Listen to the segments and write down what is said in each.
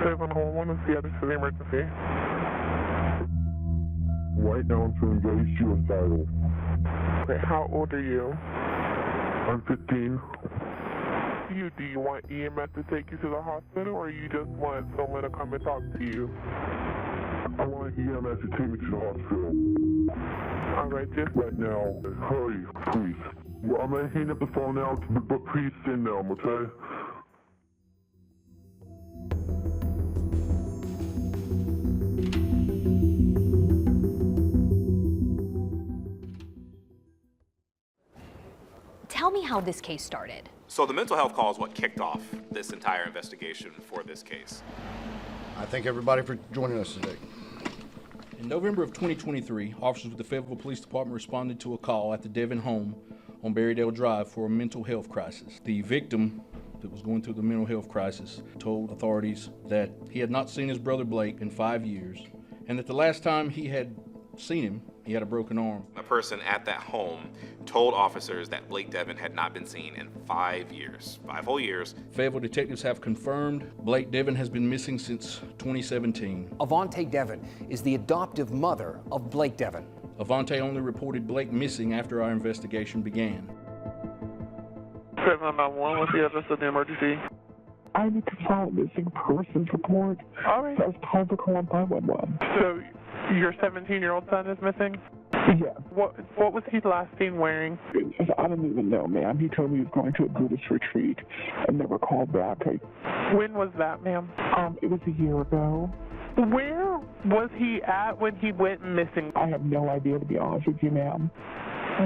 711, what's the address of the emergency? Right now I'm feeling very suicidal. Okay, how old are you? I'm 15. Do you want EMS to take you to the hospital, or you just want someone to come and talk to you? I want EMS to take me to the hospital. All right, just right now. Hurry, please. Well, I'm gonna hang up the phone now, but please send them, okay? Tell me how this case started. So the mental health call is what kicked off this entire investigation for this case. I thank everybody for joining us today. In November of 2023, officers with the Fayetteville Police Department responded to a call at the Deven home on Berrydale Drive for a mental health crisis. The victim that was going through the mental health crisis told authorities that he had not seen his brother Blake in 5 years, and that the last time he had seen him, he had a broken arm. A person at that home told officers that Blake Deven had not been seen in 5 years, 5 whole years. Fayetteville detectives have confirmed Blake Deven has been missing since 2017. Avante Deven is the adoptive mother of Blake Deven. Avante only reported Blake missing after our investigation began. 711, what's the address of the emergency? I need to file a missing persons report. All right. So I was told to call 911. So your 17-year-old son is missing? Yeah. What was he last seen wearing? I don't even know, ma'am. He told me he was going to a Buddhist retreat and never called back. When was that, ma'am? It was a year ago. Where was he at when he went missing? I have no idea, to be honest with you, ma'am.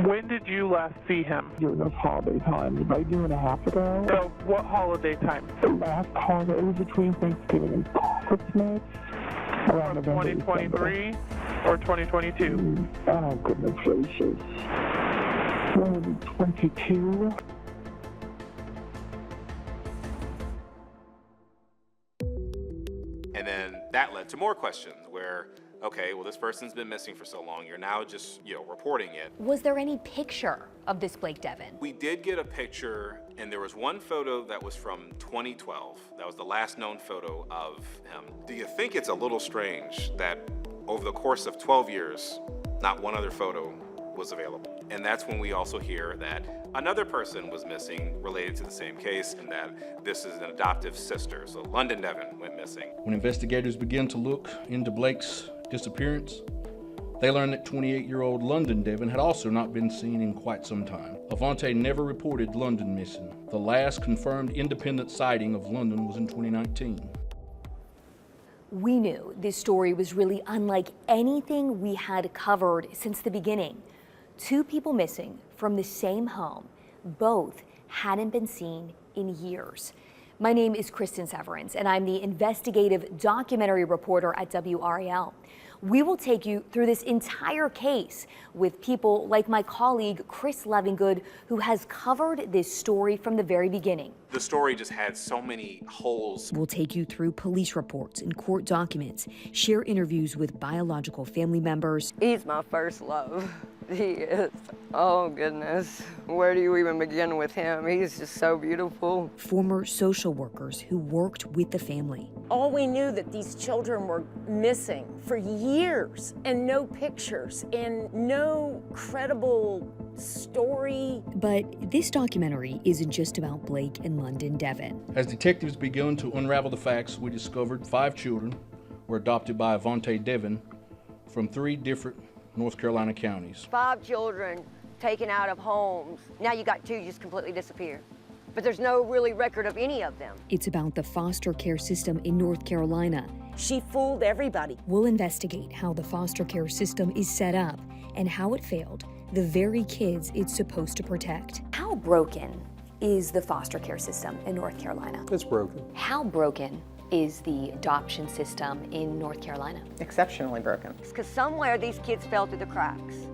When did you last see him? During those holiday times, about a year and a half ago. So what holiday time? The last holiday, it was between Thanksgiving and Christmas. Around November, 2023 or 2022? Oh, goodness gracious. 2022. And then that led to more questions where, okay, well, this person's been missing for so long, you're now just, reporting it. Was there any picture of this Blake Deven? We did get a picture, and there was one photo that was from 2012. That was the last known photo of him. Do you think it's a little strange that over the course of 12 years, not one other photo was available? And that's when we also hear that another person was missing related to the same case, and that this is an adoptive sister. So London Deven went missing. When investigators began to look into Blake's disappearance, they learned that 28-year-old London Deven had also not been seen in quite some time. Avante never reported London missing. The last confirmed independent sighting of London was in 2019. We knew this story was really unlike anything we had covered since the beginning. 2 people missing from the same home. Both hadn't been seen in years. My name is Kristen Severance, and I'm the investigative documentary reporter at WRAL. We will take you through this entire case with people like my colleague Chris Levingood, who has covered this story from the very beginning. The story just had so many holes. We'll take you through police reports and court documents, share interviews with biological family members. He's my first love. He is. Oh, goodness. Where do you even begin with him? He's just so beautiful. Former social workers who worked with the family. All we knew that these children were missing for years, and no pictures and no credible story. But this documentary isn't just about Blake and London Deven. As detectives began to unravel the facts, we discovered 5 children were adopted by Avante Deven from 3 different North Carolina counties. 5 children taken out of homes. Now you got 2 just completely disappear. But there's no really record of any of them. It's about the foster care system in North Carolina. She fooled everybody. We'll investigate how the foster care system is set up and how it failed the very kids it's supposed to protect. How broken is the foster care system in North Carolina? It's broken. How broken is the adoption system in North Carolina? Exceptionally broken. It's because somewhere these kids fell through the cracks.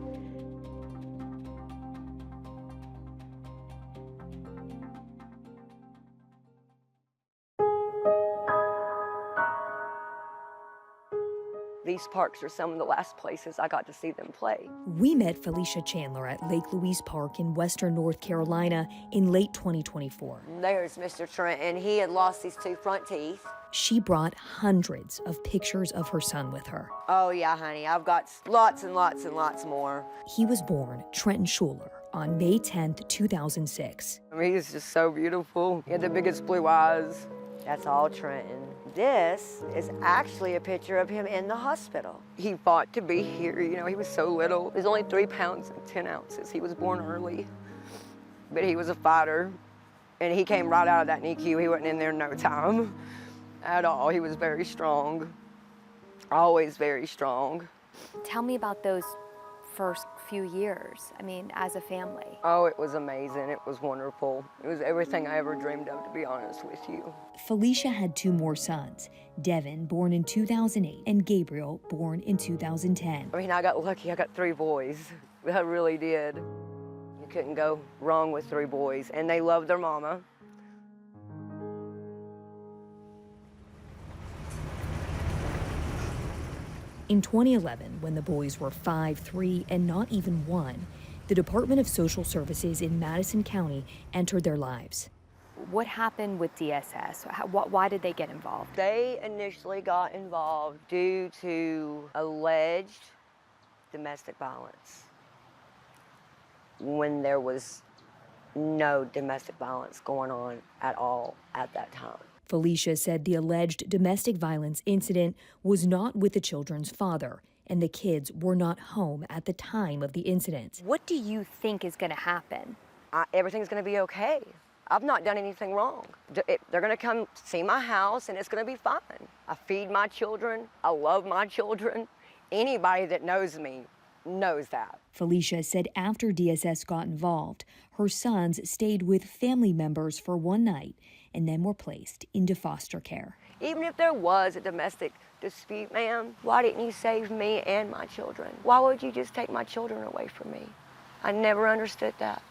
These parks are some of the last places I got to see them play. We met Felicia Chandler at Lake Louise Park in western North Carolina in late 2024. There's Mr. Trent, and he had lost his 2 front teeth. She brought hundreds of pictures of her son with her. Oh yeah, honey, I've got lots and lots and lots more. He was born Trenton Schuler on May 10th, 2006. I mean, he's just so beautiful. He had the biggest blue eyes. That's all Trenton. This is actually a picture of him in the hospital. He fought to be here. You know, he was so little. He was only 3 pounds and 10 ounces. He was born early, but he was a fighter. And he came right out of that NICU. He wasn't in there in no time at all. He was very strong, always very strong. Tell me about those first few years, I mean, as a family. Oh, it was amazing. It was wonderful. It was everything I ever dreamed of, to be honest with you. Felicia had 2 more sons, Deven, born in 2008, and Gabriel, born in 2010. I mean, I got lucky. I got 3 boys. I really did. You couldn't go wrong with 3 boys, and they loved their mama. In 2011, when the boys were 5, 3, and not even 1, the Department of Social Services in Madison County entered their lives. What happened with DSS? Why did they get involved? They initially got involved due to alleged domestic violence when there was no domestic violence going on at all at that time. Felicia said the alleged domestic violence incident was not with the children's father, and the kids were not home at the time of the incident. What do you think is going to happen? Everything's going to be okay. I've not done anything wrong. They're going to come see my house, and it's going to be fine. I feed my children. I love my children. Anybody that knows me knows that. Felicia said after DSS got involved, her sons stayed with family members for one night and then were placed into foster care. Even if there was a domestic dispute, ma'am, why didn't you save me and my children? Why would you just take my children away from me? I never understood that.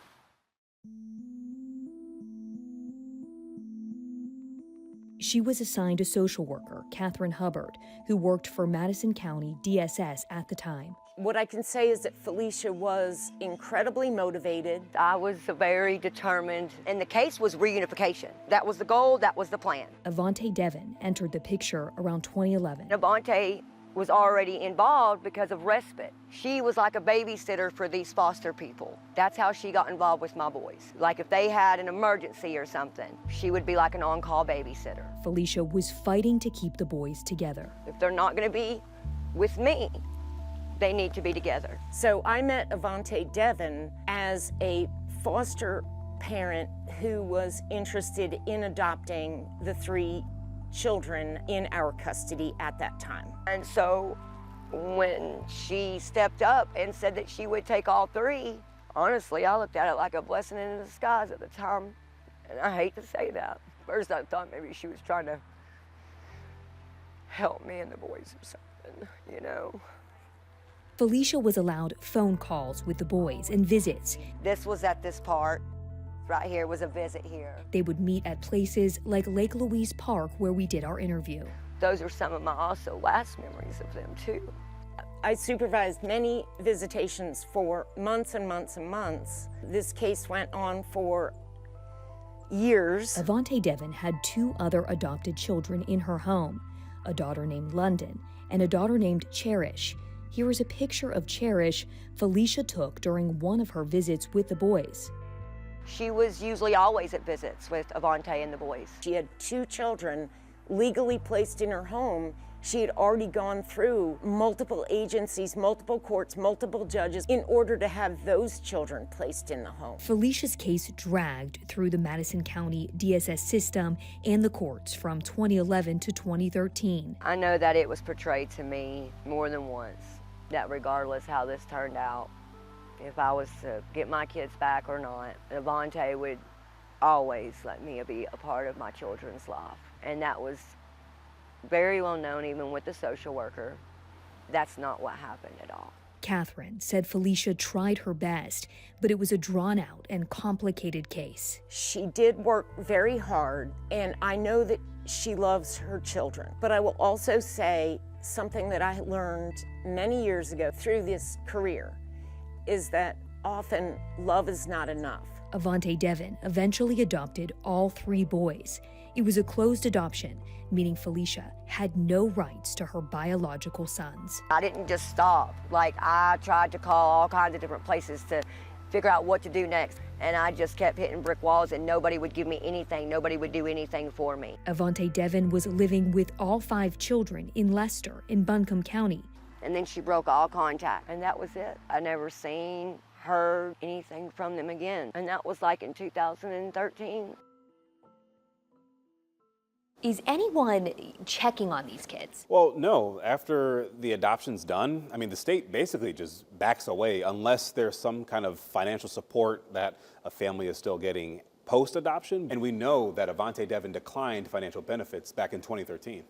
She was assigned a social worker, Catherine Hubbard, who worked for Madison County DSS at the time. What I can say is that Felicia was incredibly motivated. I was very determined, and the case was reunification. That was the goal, that was the plan. Avante Deven entered the picture around 2011. Avante was already involved because of respite. She was like a babysitter for these foster people. That's how she got involved with my boys. Like if they had an emergency or something, she would be like an on-call babysitter. Felicia was fighting to keep the boys together. If they're not gonna be with me, they need to be together. So I met Avante Deven as a foster parent who was interested in adopting the 3 children in our custody at that time. And so when she stepped up and said that she would take all 3, honestly, I looked at it like a blessing in disguise at the time. And I hate to say that. First I thought maybe she was trying to help me and the boys or something, you know. Felicia was allowed phone calls with the boys and visits. This was at this park. Right here was a visit here. They would meet at places like Lake Louise Park, where we did our interview. Those are some of my also last memories of them too. I supervised many visitations for months and months and months. This case went on for years. Avante Deven had 2 other adopted children in her home, a daughter named London and a daughter named Cherish. Here is a picture of Cherish Felicia took during one of her visits with the boys. She was usually always at visits with Avante and the boys. She had 2 children legally placed in her home. She had already gone through multiple agencies, multiple courts, multiple judges in order to have those children placed in the home. Felicia's case dragged through the Madison County DSS system and the courts from 2011 to 2013. I know that it was portrayed to me more than once that regardless how this turned out, if I was to get my kids back or not, Avante would always let me be a part of my children's life. And that was very well known even with the social worker. That's not what happened at all. Catherine said Felicia tried her best, but it was a drawn-out and complicated case. She did work very hard, and I know that she loves her children. But I will also say Something that I learned many years ago through this career is that often love is not enough. Avante Deven eventually adopted all 3 boys. It was a closed adoption, meaning Felicia had no rights to her biological sons. I didn't just stop. Like, I tried to call all kinds of different places to figure out what to do next. And I just kept hitting brick walls and nobody would give me anything. Nobody would do anything for me. Avante Deven was living with all 5 children in Leicester in Buncombe County. And then she broke all contact, and that was it. I never seen, heard anything from them again. And that was like in 2013. Is anyone checking on these kids? Well, no. After the adoption's done, I mean, the state basically just backs away unless there's some kind of financial support that a family is still getting post-adoption. And we know that Avante Deven declined financial benefits back in 2013.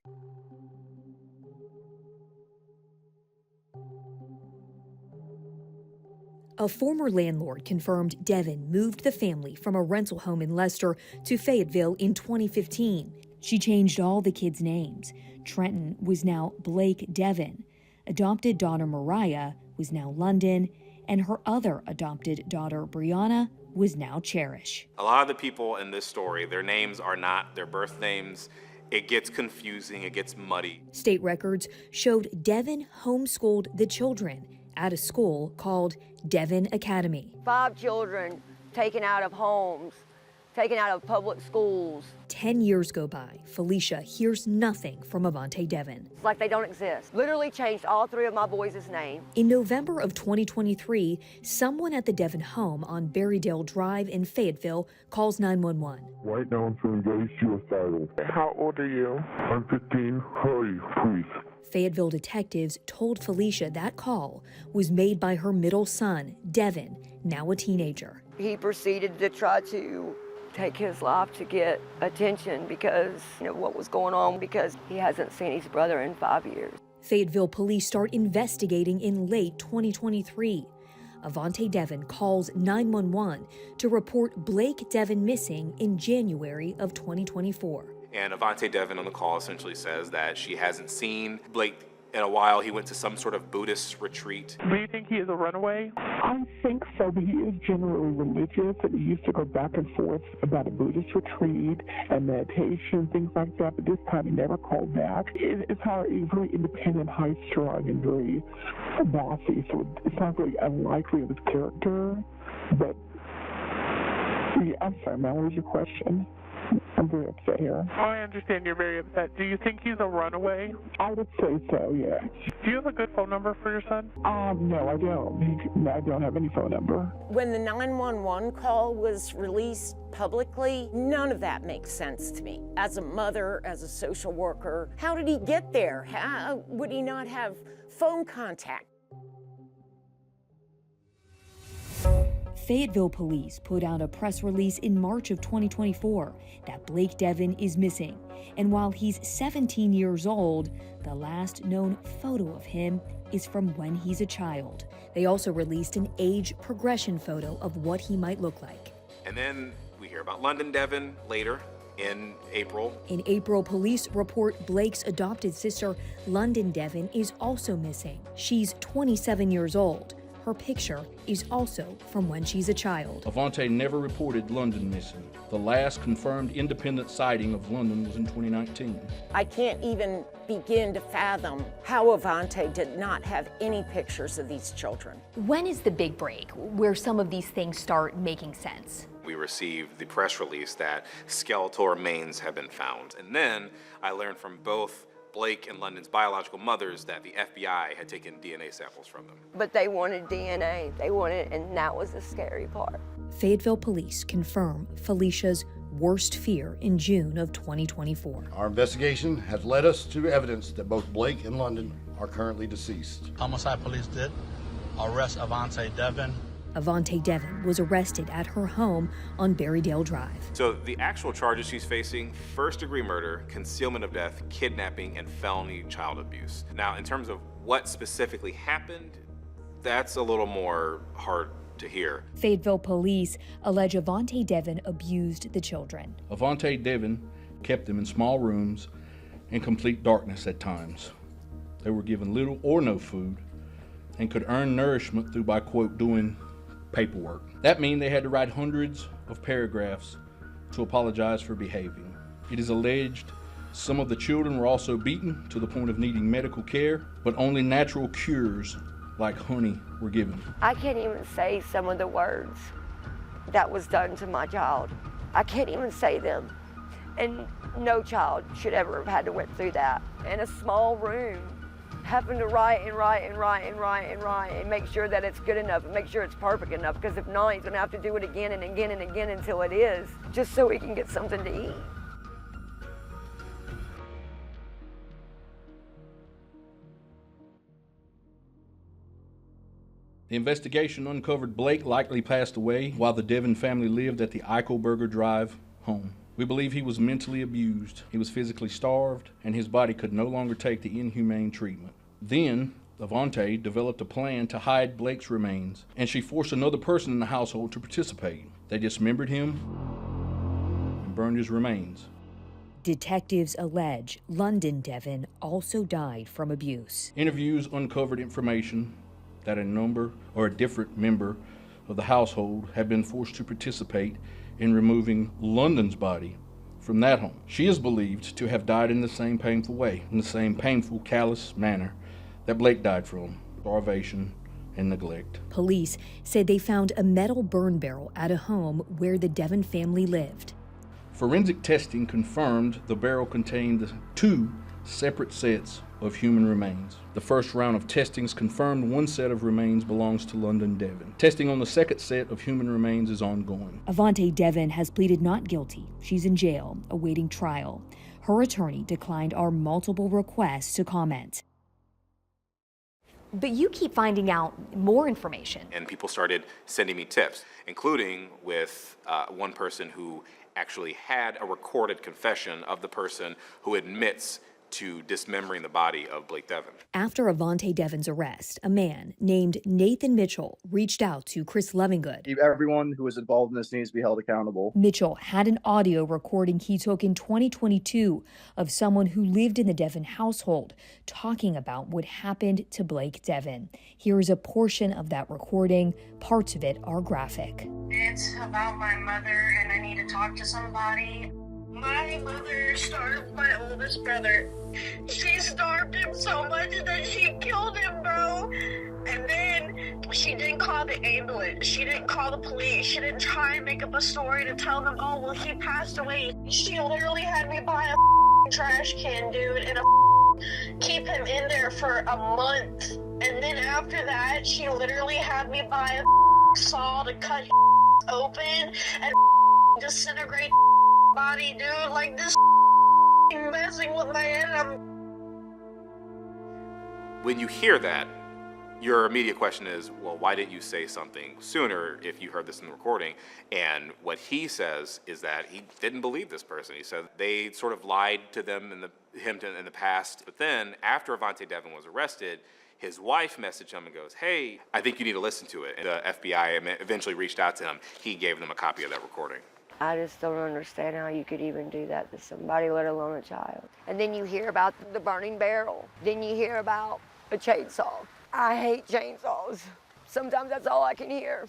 A former landlord confirmed Deven moved the family from a rental home in Leicester to Fayetteville in 2015. She changed all the kids' names. Trenton was now Blake Deven. Adopted daughter Mariah was now London, and her other adopted daughter Brianna was now Cherish. A lot of the people in this story, their names are not their birth names. It gets confusing, it gets muddy. State records showed Deven homeschooled the children at a school called Deven Academy. 5 children taken out of homes, taken out of public schools. 10 years go by. Felicia hears nothing from Avante Deven. It's like they don't exist. Literally changed all 3 of my boys' names. In November of 2023, someone at the Deven home on Berrydale Drive in Fayetteville calls 911. Right now I'm feeling very suicidal. How old are you? I'm 15. Hurry, please. Fayetteville detectives told Felicia that call was made by her middle son, Deven, now a teenager. He proceeded to try to take his life to get attention because, what was going on, because he hasn't seen his brother in 5 years. Fayetteville police start investigating in late 2023. Avante Deven calls 911 to report Blake Deven missing in January of 2024. And Avante Deven on the call essentially says that she hasn't seen Blake in a while. He went to some sort of Buddhist retreat. Do you think he is a runaway? I think so, but he is generally religious, and he used to go back and forth about a Buddhist retreat and meditation, things like that, but this time he never called back. It's very independent, high-strung, and very bossy, so it's not really unlikely of his character, but yeah, I'm sorry, Mel, what was your question? I'm very upset here. Oh, I understand you're very upset. Do you think he's a runaway? I would say so, yeah. Do you have a good phone number for your son? No, I don't. I don't have any phone number. When the 911 call was released publicly, none of that makes sense to me. As a mother, as a social worker, how did he get there? How would he not have phone contact? Fayetteville police put out a press release in March of 2024 that Blake Deven is missing. And while he's 17 years old, the last known photo of him is from when he's a child. They also released an age progression photo of what he might look like. And then we hear about London Deven later in April. In April, police report Blake's adopted sister, London Deven, is also missing. She's 27 years old. Her picture is also from when she's a child. Avante never reported London missing. The last confirmed independent sighting of London was in 2019. I can't even begin to fathom how Avante did not have any pictures of these children. When is the big break where some of these things start making sense? We received the press release that skeletal remains have been found. And then I learned from both Blake and London's biological mothers that the FBI had taken DNA samples from them. But they wanted DNA. They wanted, and that was the scary part. Fayetteville police confirm Felicia's worst fear in June of 2024. Our investigation has led us to evidence that both Blake and London are currently deceased. Homicide police did arrest Avante Deven. Avante Deven was arrested at her home on Berrydale Drive. So the actual charges she's facing: first-degree murder, concealment of death, kidnapping, and felony child abuse. Now, in terms of what specifically happened, that's a little more hard to hear. Fayetteville police allege Avante Deven abused the children. Avante Deven kept them in small rooms in complete darkness at times. They were given little or no food and could earn nourishment through by, quote, doing paperwork. That means they had to write hundreds of paragraphs to apologize for behaving. It is alleged some of the children were also beaten to the point of needing medical care, but only natural cures like honey were given. I can't even say some of the words that was done to my child. I can't even say them. And no child should ever have had to went through that. In a small room, having to write and make sure that it's good enough and make sure it's perfect enough, because if not, he's gonna have to do it again and again and again until it is, just so he can get something to eat. The investigation uncovered Blake likely passed away while the Deven family lived at the Eichelberger Drive home. We believe he was mentally abused, he was physically starved, and his body could no longer take the inhumane treatment. Then, Avante developed a plan to hide Blake's remains, and she forced another person in the household to participate. They dismembered him and burned his remains. Detectives allege London Deven also died from abuse. Interviews uncovered information that a different member of the household had been forced to participate in removing London's body from that home. She is believed to have died in the same painful way, in the same painful, callous manner that Blake died from, starvation and neglect. Police said they found a metal burn barrel at a home where the Deven family lived. Forensic testing confirmed the barrel contained 2 separate sets of human remains. The first round of testings confirmed one set of remains belongs to London Deven. Testing on the second set of human remains is ongoing. Avante Deven has pleaded not guilty. She's in jail, awaiting trial. Her attorney declined our multiple requests to comment. But you keep finding out more information. And people started sending me tips, including with one person who actually had a recorded confession of the person who admits to dismembering the body of Blake Deven. After Avante Deven's arrest, a man named Nathan Mitchell reached out to Chris Lovingood. Everyone who is involved in this needs to be held accountable. Mitchell had an audio recording he took in 2022 of someone who lived in the Deven household talking about what happened to Blake Deven. Here is a portion of that recording. Parts of it are graphic. It's about my mother and I need to talk to somebody. My mother starved my oldest brother. She starved him so much that she killed him, bro. And then she didn't call the ambulance. She didn't call the police. She didn't try and make up a story to tell them, oh, well, he passed away. She literally had me buy a trash can, dude, and keep him in there for a month. And then after that, she literally had me buy a saw to cut open and disintegrate body, dude. Like, this messing with my head. When you hear that, your immediate question is, well, why didn't you say something sooner if you heard this in the recording? And what he says is that he didn't believe this person. He said they sort of lied to them in the past. But then after Avante Deven was arrested, his wife messaged him and goes, hey, I think you need to listen to it. And the FBI eventually reached out to him. He gave them a copy of that recording. I just don't understand how you could even do that to somebody, let alone a child. And then you hear about the burning barrel. Then you hear about a chainsaw. I hate chainsaws. Sometimes that's all I can hear.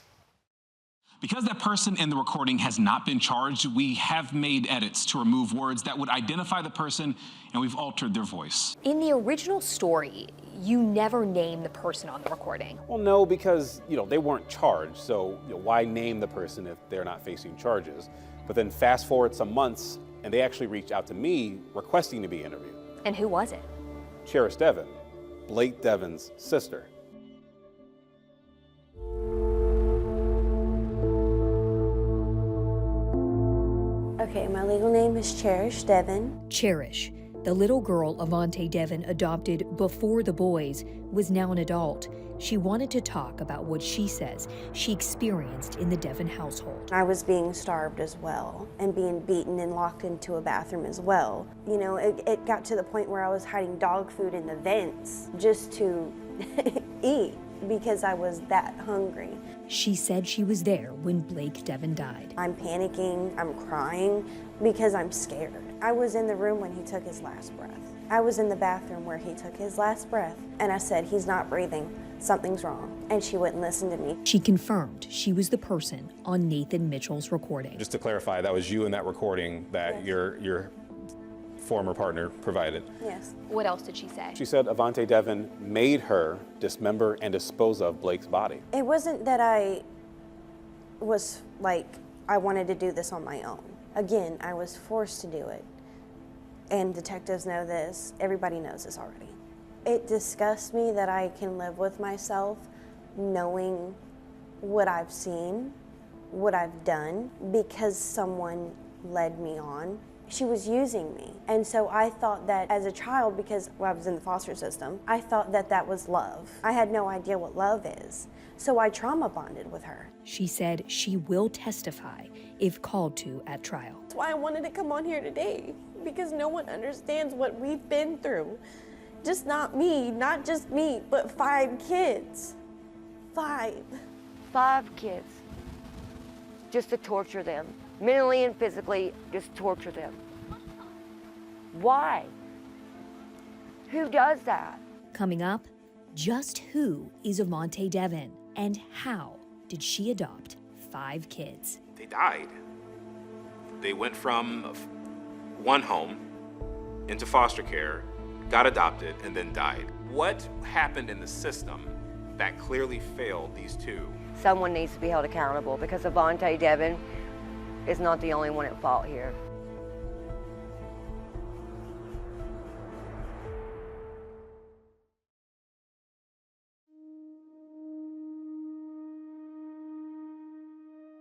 Because that person in the recording has not been charged, we have made edits to remove words that would identify the person, and we've altered their voice. In the original story, you never name the person on the recording. Well, no, because, they weren't charged, so why name the person if they're not facing charges? But then fast forward some months, and they actually reached out to me requesting to be interviewed. And who was it? Cherish Deven, Blake Deven's sister. Okay, my legal name is Cherish Deven. Cherish, the little girl Avante Deven adopted before the boys, was now an adult. She wanted to talk about what she says she experienced in the Deven household. I was being starved as well and being beaten and locked into a bathroom as well. It got to the point where I was hiding dog food in the vents just to eat because I was that hungry. She said she was there when Blake Deven died. I'm panicking, I'm crying because I'm scared. I was in the room when he took his last breath. I was in the bathroom where he took his last breath, and I said, he's not breathing, something's wrong. And she wouldn't listen to me. She confirmed she was the person on Nathan Mitchell's recording. Just to clarify, that was you in that recording that your former partner provided. Yes. What else did she say? She said Avante Deven made her dismember and dispose of Blake's body. It wasn't that I was like, I wanted to do this on my own. Again, I was forced to do it. And detectives know this, everybody knows this already. It disgusts me that I can live with myself knowing what I've seen, what I've done, because someone led me on. She was using me. And so I thought that as a child, because I was in the foster system, I thought that that was love. I had no idea what love is. So I trauma bonded with her. She said she will testify if called to at trial. That's why I wanted to come on here today, because no one understands what we've been through. Just not me, not just me, but 5 kids. 5. 5 kids. Just to torture them. Mentally and physically, just torture them. Why? Who does that? Coming up, just who is Avante Deven and how did she adopt 5 kids? They died. They went from one home into foster care, got adopted, and then died. What happened in the system that clearly failed these 2? Someone needs to be held accountable, because Avante Deven is not the only one at fault here.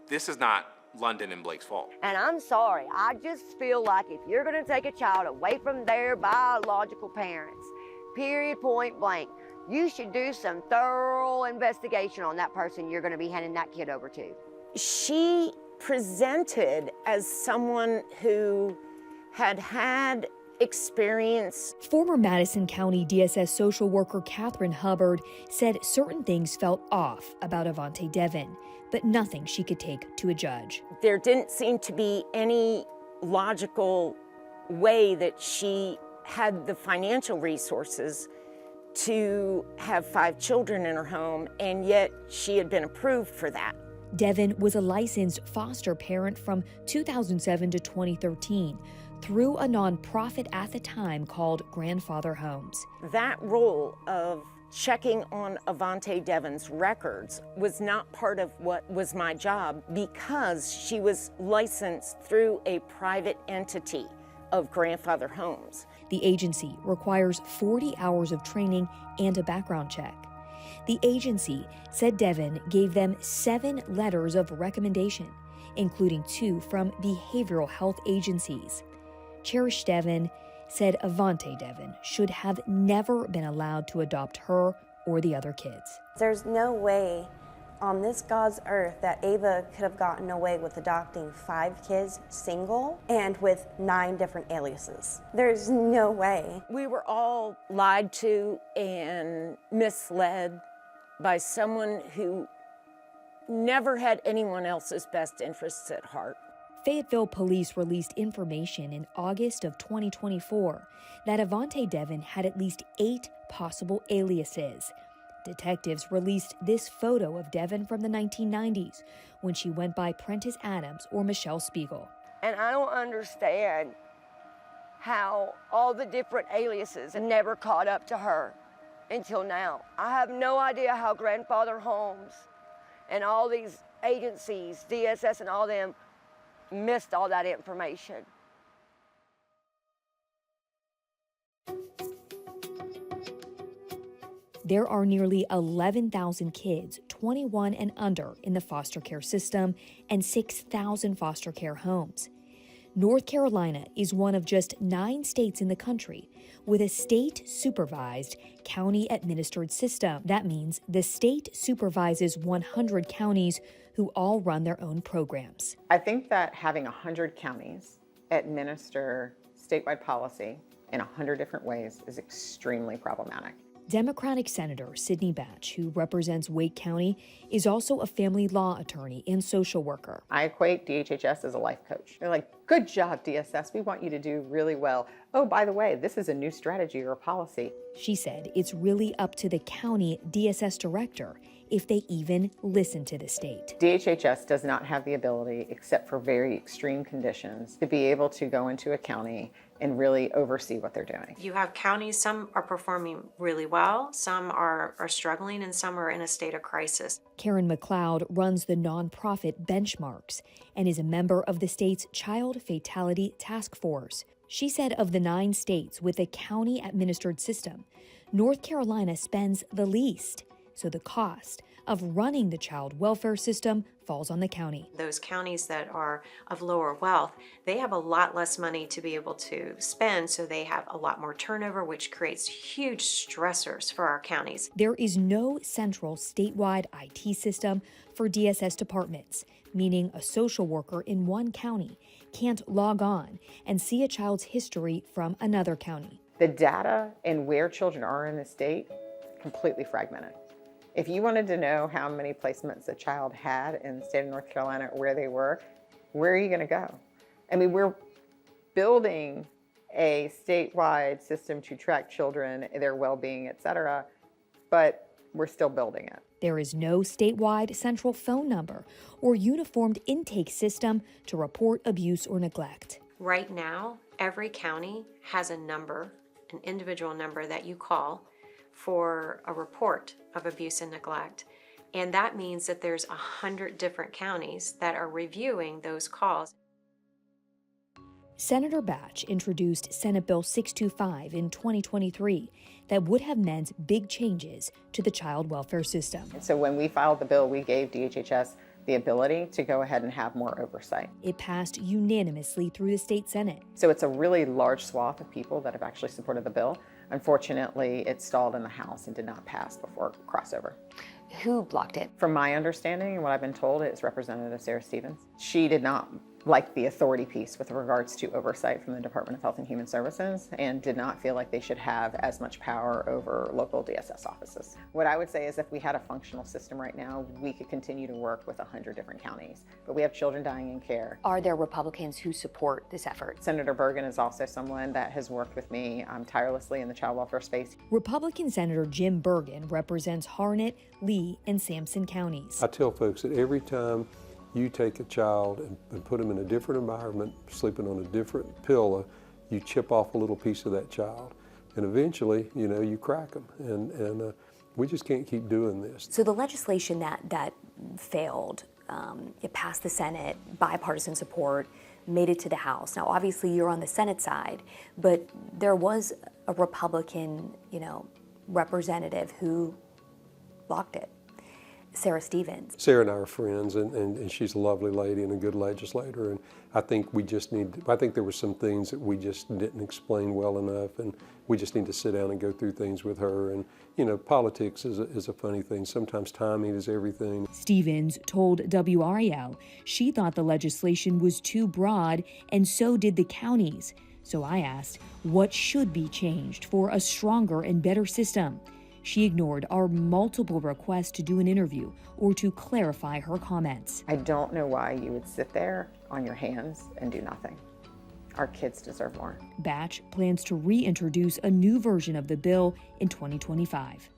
This is not London and Blake's fault. And I'm sorry, I just feel like if you're gonna take a child away from their biological parents, period, point blank, you should do some thorough investigation on that person you're gonna be handing that kid over to. She presented as someone who had experience. Former Madison County DSS social worker Catherine Hubbard said certain things felt off about Avante Deven, but nothing she could take to a judge. There didn't seem to be any logical way that she had the financial resources to have 5 children in her home, and yet she had been approved for that. Deven was a licensed foster parent from 2007 to 2013 through a nonprofit at the time called Grandfather Homes. That role of checking on Avante Deven's records was not part of what was my job, because she was licensed through a private entity of Grandfather Homes. The agency requires 40 hours of training and a background check. The agency said Deven gave them 7 letters of recommendation, including 2 from behavioral health agencies. Cherish Deven said Avante Deven should have never been allowed to adopt her or the other kids. There's no way on this God's earth that Ava could have gotten away with adopting 5 kids single and with 9 different aliases. There's no way. We were all lied to and misled by someone who never had anyone else's best interests at heart. Fayetteville police released information in August of 2024 that Avante Deven had at least 8 possible aliases. Detectives released this photo of Deven from the 1990s when she went by Prentice Adams or Michelle Spiegel. And I don't understand how all the different aliases never caught up to her until now. I have no idea how Grandfather Homes and all these agencies, DSS and all them, missed all that information. There are nearly 11,000 kids 21 and under in the foster care system and 6,000 foster care homes. North Carolina is one of just 9 states in the country with a state-supervised, county-administered system. That means the state supervises 100 counties who all run their own programs. I think that having 100 counties administer statewide policy in 100 different ways is extremely problematic. Democratic Senator Sidney Batch, who represents Wake County, is also a family law attorney and social worker. I equate DHHS as a life coach. They're like, good job, DSS. We want you to do really well. Oh, by the way, this is a new strategy or a policy. She said it's really up to the county DSS director if they even listen to the state. DHHS does not have the ability, except for very extreme conditions, to be able to go into a county and really oversee what they're doing. You have counties, some are performing really well, some are struggling, and some are in a state of crisis. Karen McLeod runs the nonprofit Benchmarks and is a member of the state's Child Fatality Task Force. She said of the 9 states with a county-administered system, North Carolina spends the least, so the cost of running the child welfare system falls on the county. Those counties that are of lower wealth, they have a lot less money to be able to spend, so they have a lot more turnover, which creates huge stressors for our counties. There is no central statewide IT system for DSS departments, meaning a social worker in one county can't log on and see a child's history from another county. The data and where children are in the state, completely fragmented. If you wanted to know how many placements a child had in the state of North Carolina, where they were, where are you going to go? I mean, we're building a statewide system to track children, their well-being, et cetera, but we're still building it. There is no statewide central phone number or uniformed intake system to report abuse or neglect. Right now, every county has a number, an individual number that you call for a report of abuse and neglect. And that means that there's 100 different counties that are reviewing those calls. Senator Batch introduced Senate Bill 625 in 2023 that would have meant big changes to the child welfare system. And so when we filed the bill, we gave DHHS the ability to go ahead and have more oversight. It passed unanimously through the state Senate. So it's a really large swath of people that have actually supported the bill. Unfortunately, it stalled in the House and did not pass before crossover. Who blocked it? From my understanding and what I've been told, it's Representative Sarah Stevens. She did not like the authority piece with regards to oversight from the Department of Health and Human Services and did not feel like they should have as much power over local DSS offices. What I would say is if we had a functional system right now, we could continue to work with 100 different counties, but we have children dying in care. Are there Republicans who support this effort? Senator Bergen is also someone that has worked with me tirelessly in the child welfare space. Republican Senator Jim Bergen represents Harnett, Lee, and Sampson counties. I tell folks that every time you take a child and put them in a different environment, sleeping on a different pillow, you chip off a little piece of that child. And eventually, you know, you crack them. And we just can't keep doing this. So the legislation that failed, it passed the Senate, bipartisan support, made it to the House. Now, obviously, you're on the Senate side, but there was a Republican, representative who blocked it. Sarah Stevens. Sarah and I are friends, and she's a lovely lady and a good legislator. And I think I think there were some things that we just didn't explain well enough, and we just need to sit down and go through things with her. And, politics is a funny thing. Sometimes timing is everything. Stevens told WRAL she thought the legislation was too broad, and so did the counties. So I asked, what should be changed for a stronger and better system? She ignored our multiple requests to do an interview or to clarify her comments. I don't know why you would sit there on your hands and do nothing. Our kids deserve more. Batch plans to reintroduce a new version of the bill in 2025.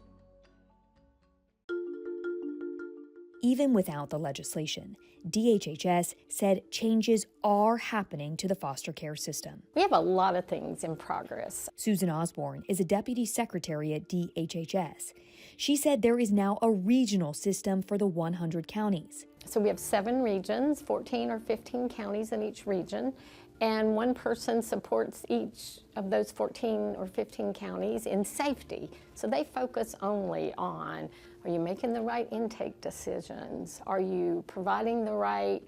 Even without the legislation, DHHS said changes are happening to the foster care system. We have a lot of things in progress. Susan Osborne is a deputy secretary at DHHS. She said there is now a regional system for the 100 counties. So we have 7 regions, 14 or 15 counties in each region, and one person supports each of those 14 or 15 counties in safety. So they focus only on, are you making the right intake decisions? Are you providing the right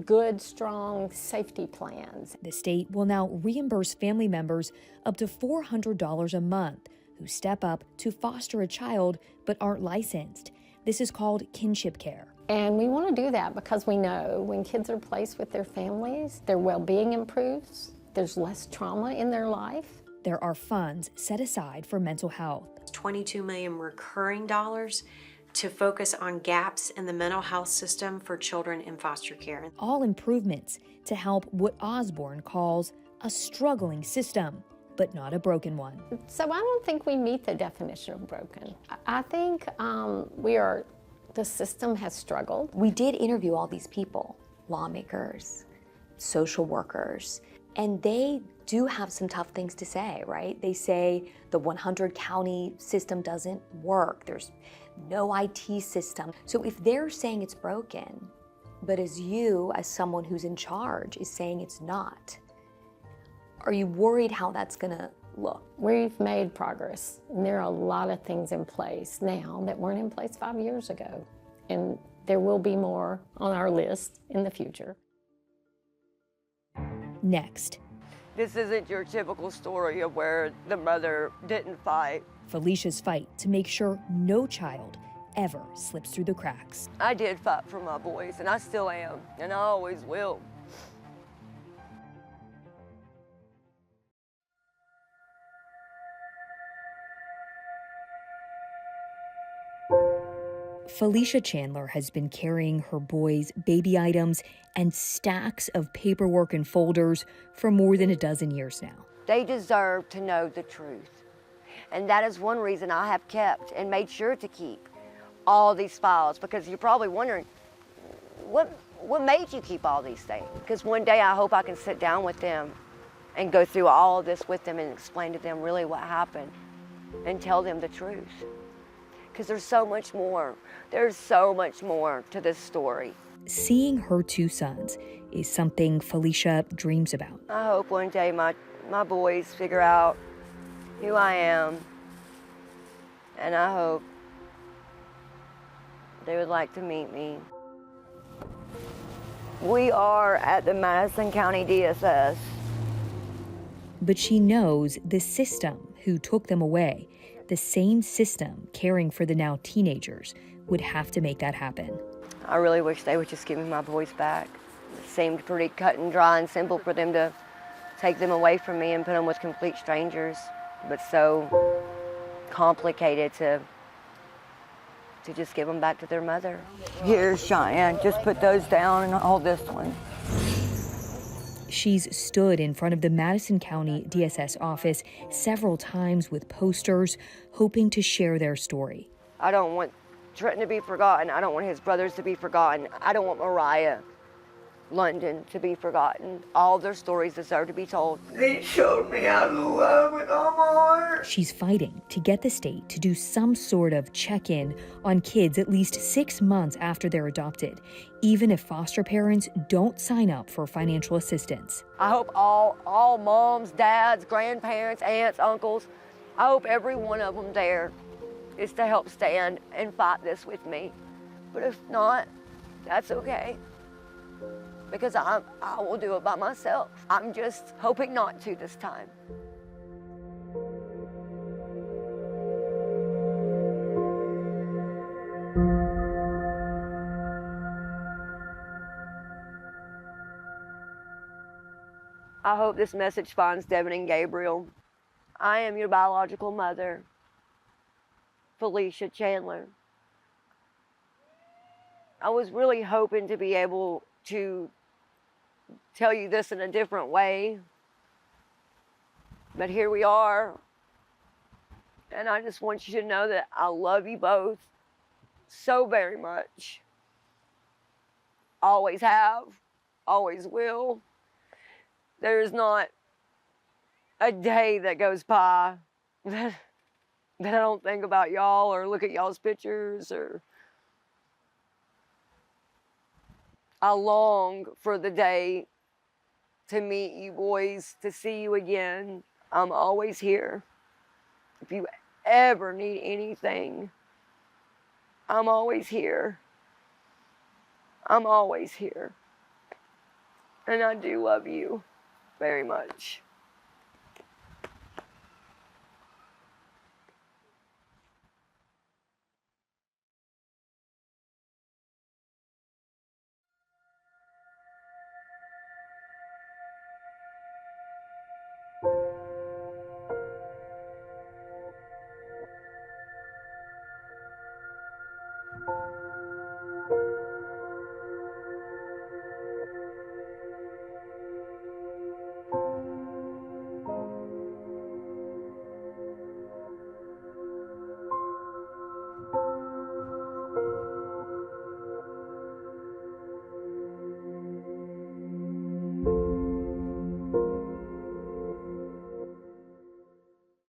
good, strong safety plans? The state will now reimburse family members up to $400 a month who step up to foster a child but aren't licensed. This is called kinship care. And we want to do that because we know when kids are placed with their families, their well-being improves, there's less trauma in their life. there are funds set aside for mental health. $22 million recurring dollars to focus on gaps in the mental health system for children in foster care. All improvements to help what Osborne calls a struggling system, but not a broken one. So I don't think we meet the definition of broken. I think the system has struggled. We did interview all these people, lawmakers, social workers, and they do have some tough things to say, right? They say the 100 county system doesn't work. There's no IT system. So if they're saying it's broken, but as you, as someone who's in charge, is saying it's not, are you worried how that's gonna look? We've made progress, and there are a lot of things in place now that weren't in place 5 years ago. And there will be more on our list in the future. Next. This isn't your typical story of where the mother didn't fight. Felicia's fight to make sure no child ever slips through the cracks. I did fight for my boys, and I still am, and I always will. Felicia Chandler has been carrying her boys' baby items and stacks of paperwork and folders for more than a dozen years now. They deserve to know the truth. And that is one reason I have kept and made sure to keep all these files, because you're probably wondering, what made you keep all these things? Because one day I hope I can sit down with them and go through all of this with them and explain to them really what happened and tell them the truth. Because there's so much more. There's so much more to this story. Seeing her two sons is something Felicia dreams about. I hope one day my boys figure out who I am, and I hope they would like to meet me. We are at the Madison County DSS. But she knows the system who took them away, the same system caring for the now teenagers, would have to make that happen. I really wish they would just give me my boys back. It seemed pretty cut and dry and simple for them to take them away from me and put them with complete strangers, but so complicated to just give them back to their mother. Here, Cheyenne, just put those down and hold this one. She's stood in front of the Madison County DSS office several times with posters, hoping to share their story. I don't want Trenton to be forgotten. I don't want his brothers to be forgotten. I don't want Mariah London to be forgotten. All their stories deserve to be told. They showed me how to love with all my heart. She's fighting to get the state to do some sort of check-in on kids at least 6 months after they're adopted, even if foster parents don't sign up for financial assistance. I hope all moms, dads, grandparents, aunts, uncles, I hope every one of them there is to help stand and fight this with me. But if not, that's okay. Because I will do it by myself. I'm just hoping not to this time. I hope this message finds Devin and Gabriel. I am your biological mother, Felicia Chandler. I was really hoping to be able to tell you this in a different way, but here we are, and I just want you to know that I love you both so very much. Always have, always will. There's not a day that goes by that I don't think about y'all or look at y'all's pictures, or I long for the day to meet you boys, to see you again. I'm always here. If you ever need anything, I'm always here. I'm always here. And I do love you very much.